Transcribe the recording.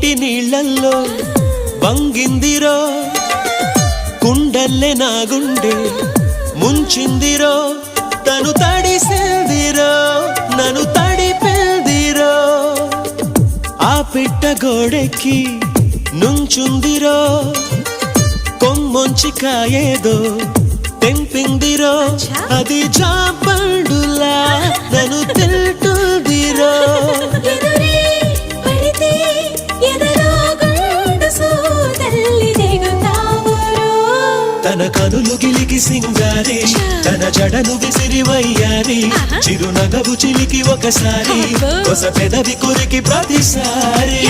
కోటి నీళ్ళల్లో వంగిందిరో కుండల్లే నా గుండె ముంచిందిరో తను తడిసిందిరో నన్ను తడిపిందిరో ఆ పిట్ట గోడెక్కి నుంచుందిరో కొమ్మొంచి కాయేదో తెంపిందిరో అది జాపండులా నన్ను తింటుందిరో తన కనులు గిలికి సింగారి తన జడను విసిరి వయ్యారి చిరునగవు చిలికి ఒకసారి కొస పెదవి కొరికి ప్రతిసారి